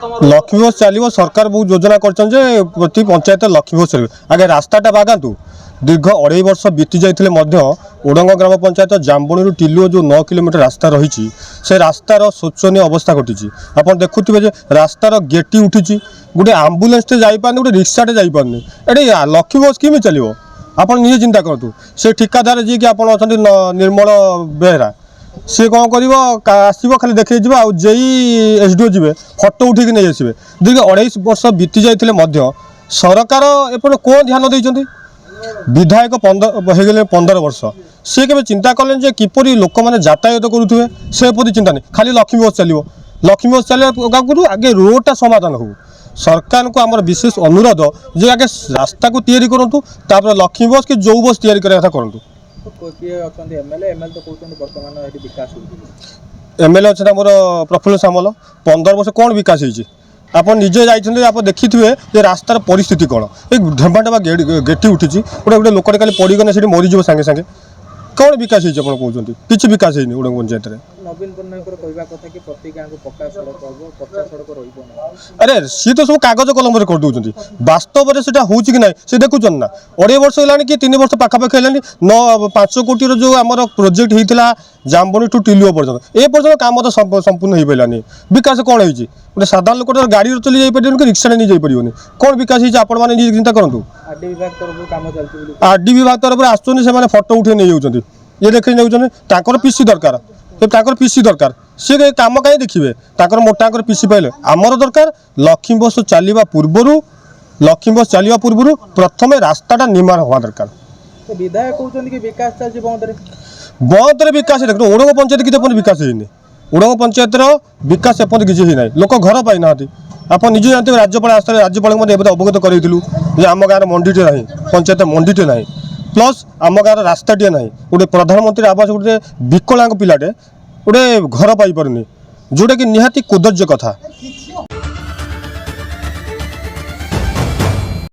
लक्ष्मी बस चलो सरकार बहुत योजना कर प्रति पंचायत लक्ष्मी बस चलो आगे रास्ताटा बागातु दीर्घ 2.5 वर्ष बीती जाते ओडंग ग्राम पंचायत जाम्बुणी टिलुओ जो 9 किलोमीटर रास्ता रही से रास्तार शोचनीय अवस्था घटी आप देखुवे रास्तार गेटी उठी गोटे आम्बुलांस जापारे गोटे रिक्साटे जापारे ये लक्ष्मी बस किमी चलो आप निजे चिंता करूँ से ठिकादार जी कि आप निर्मल बेहरा सी कौन कर आसो खाली देखिए जेई एसडीओ जी फटो उठिक नहीं आसवे दीर्घ 2.5 वर्ष बीती जाते सरकार एपटे कौन ध्यान देते विधायक 15 वर्ष सी के चिंता कले किपर लोक मैंने यातायात करुवे से प्रति चिंता नहीं खाली लक्ष्मी बस चलो लक्ष्मी बस चलो आगे रोडटा समाधान हो सरकार को आम विशेष अनुरोध जे आगे रास्ता को तैयारी करूँ लक्ष्मी बस कि जो बस तैयारी करने करूँ एमएलए अच्छा मोर प्रफुल्ल सामल 15 वर्ष कौन विकास होती आप निजे जाइए आप देखिए ये रास्तार परिस्थिति कौन ये ढेबा ढेबा गेटी उठी गोटे गोटे लोक खाली पड़गने से मरीज सागे सागे कौन विकास होती कहते किसी विकास होनी ओडंग पंचायत में नवीन पट्टनायक कथा कि प्रति गाँव को पक्का सड़क हम कच्चा सड़क रही अरे सी तो सब कागज कलम कर दूसरी वास्तव में से हो कि ना सी देखुन ना 2.5 वर्ष है कि 3 वर्ष पाखापाखि है 5 कोटी जो आम प्रोजेक्ट होता जाम्बुणी टू टिलुओ पर्यटन ए पर्यटन काम तो संपूर्ण हो पारानी विकास कौन होती गोटे साधारण लोक गाड़ी चली जापर कि रिक्सा नहीं जापर कौन विकास होती आप चिंता करूँ आरडी विभाग तरफ आसुच्च फटो उठे नहीं जाऊँच ये देखी नहीं पीसी दरकार पीसी दरकार सी कम कहीं देखिए मोटा पीसी पाइले आमर दरकार लक्ष्मी बस चलवा पूर्वर लक्ष्मी बस चलवा पूर्व प्रथम रास्ताटा निर्माण हवा दरकार विधायक कहते विकास चलती बंदे विकास देखो ओडंग पंचायत कितने विकास होनी ओडंग पंचायत विकास एपर्यंत किसी होना लोक घर पाई ना आप निजे जानते राज्यपाल आस राज्यपाल अवगत करूँ आम गाँव मंडीटे ना पंचायत मंडीटे ना प्लस आम गाँव रास्ताटे ना गोटे प्रधानमंत्री आवास गोटे विकलांग पिलाटे गोटे घर पाई पारे जोटा कि निहाती कदर्य कथा।